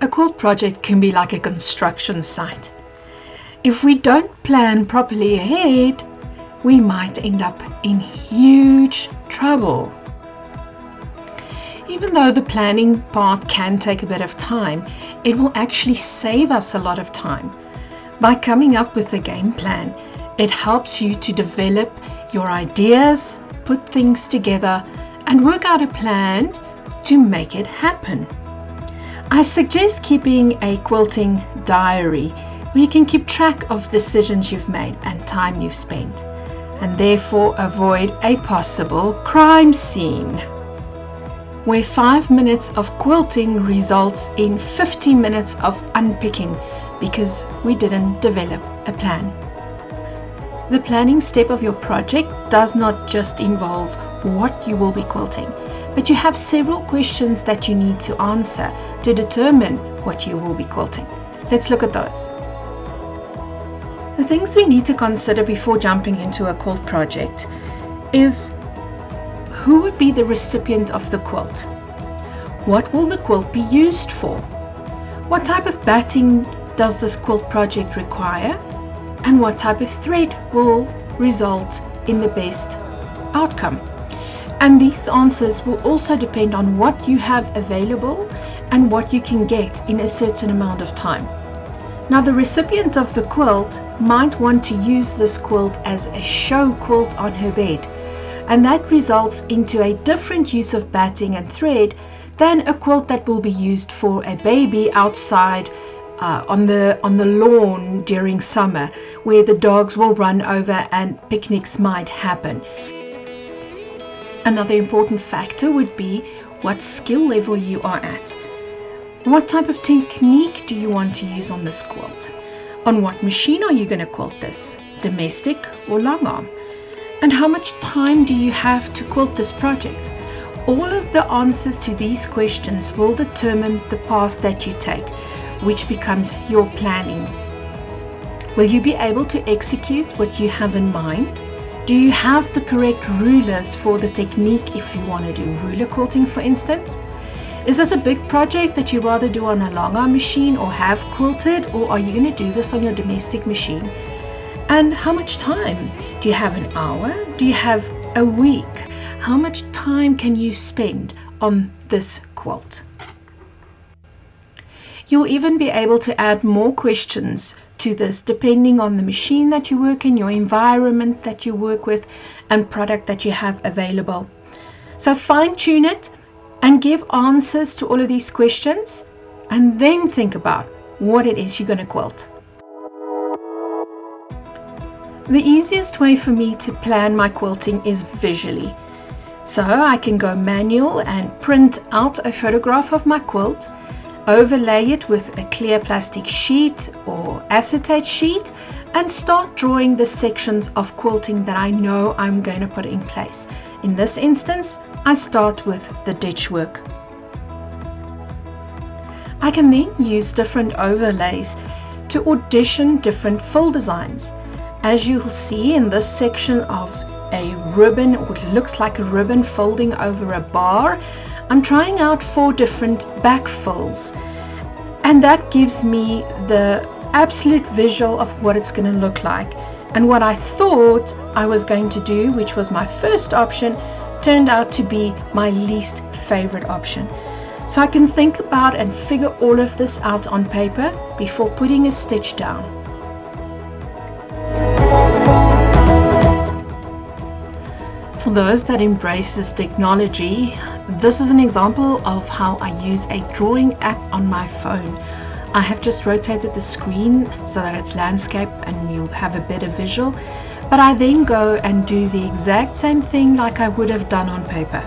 A quilt project can be like a construction site. If we don't plan properly ahead, we might end up in huge trouble. Even though the planning part can take a bit of time, it will actually save us a lot of time. By coming up with a game plan, it helps you to develop your ideas, put things together, and work out a plan to make it happen. I suggest keeping a quilting diary where you can keep track of decisions you've made and time you've spent, and therefore avoid a possible crime scene, where 5 minutes of quilting results in 50 minutes of unpicking because we didn't develop a plan. The planning step of your project does not just involve what you will be quilting, but you have several questions that you need to answer to determine what you will be quilting. Let's look at those. The things we need to consider before jumping into a quilt project is: who would be the recipient of the quilt? What will the quilt be used for? What type of batting does this quilt project require? And what type of thread will result in the best outcome? And these answers will also depend on what you have available and what you can get in a certain amount of time. Now, the recipient of the quilt might want to use this quilt as a show quilt on her bed, and that results into a different use of batting and thread than a quilt that will be used for a baby outside on the lawn during summer, where the dogs will run over and picnics might happen. Another important factor would be what skill level you are at. What type of technique do you want to use on this quilt? On what machine are you going to quilt this? Domestic or long arm? And how much time do you have to quilt this project? All of the answers to these questions will determine the path that you take, which becomes your planning. Will you be able to execute what you have in mind? Do you have the correct rulers for the technique if you want to do ruler quilting, for instance? Is this a big project that you rather do on a long arm machine or have quilted, or are you going to do this on your domestic machine? And how much time? Do you have an hour? Do you have a week? How much time can you spend on this quilt? You'll even be able to add more questions to this depending on the machine that you work in, your environment that you work with, and product that you have available. So fine-tune it and give answers to all of these questions, and then think about what it is you're going to quilt. The easiest way for me to plan my quilting is visually. So I can go manual and print out a photograph of my quilt, overlay it with a clear plastic sheet or acetate sheet, and start drawing the sections of quilting that I know I'm going to put in place. In this instance, I start with the ditch work. I can then use different overlays to audition different fill designs. As you'll see in this section of a ribbon, what looks like a ribbon folding over a bar, I'm trying out 4 different back fills, and that gives me the absolute visual of what it's going to look like. And what I thought I was going to do, which was my first option, turned out to be my least favorite option. So I can think about and figure all of this out on paper before putting a stitch down. For those that embrace this technology, this is an example of how I use a drawing app on my phone. I have just rotated the screen so that it's landscape and you'll have a better visual, but I then go and do the exact same thing like I would have done on paper,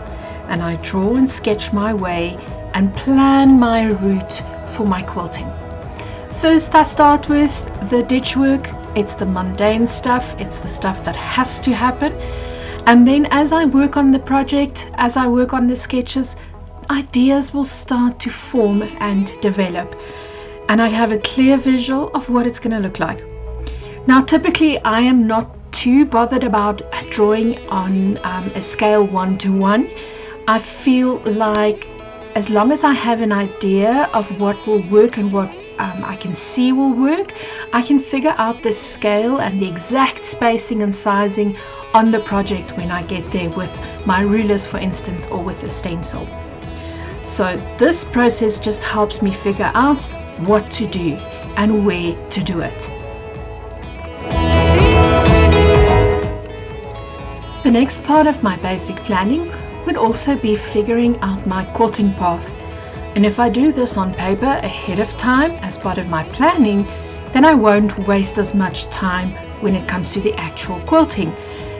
and I draw and sketch my way and plan my route for my quilting. First, I start with the ditch work. It's the mundane stuff, it's the stuff that has to happen. And then as I work on the project, as I work on the sketches, ideas will start to form and develop, and I have a clear visual of what it's going to look like. Now, typically I am not too bothered about drawing on a scale 1 to 1. I feel like as long as I have an idea of what will work and what I can see will work, I can figure out the scale and the exact spacing and sizing on the project when I get there with my rulers, for instance, or with a stencil. So this process just helps me figure out what to do and where to do it. The next part of my basic planning would also be figuring out my quilting path. And if I do this on paper ahead of time as part of my planning, then I won't waste as much time when it comes to the actual quilting,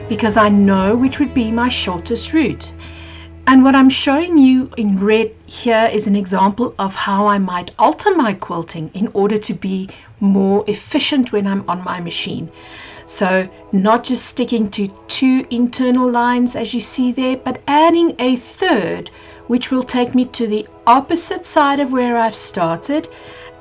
because I know which would be my shortest route. And what I'm showing you in red here is an example of how I might alter my quilting in order to be more efficient when I'm on my machine. So not just sticking to 2 internal lines as you see there, but adding a third, which will take me to the opposite side of where I've started.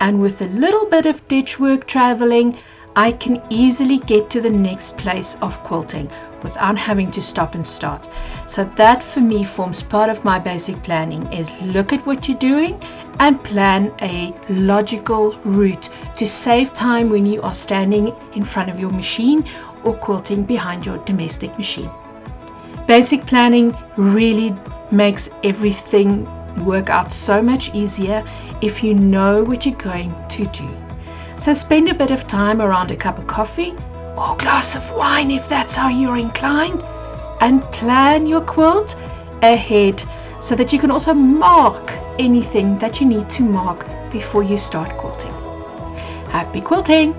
And with a little bit of ditch work traveling, I can easily get to the next place of quilting without having to stop and start. So that for me forms part of my basic planning, is look at what you're doing and plan a logical route to save time when you are standing in front of your machine or quilting behind your domestic machine. Basic planning really makes everything work out so much easier if you know what you're going to do. So spend a bit of time around a cup of coffee or a glass of wine if that's how you're inclined, and plan your quilt ahead so that you can also mark anything that you need to mark before you start quilting. Happy quilting!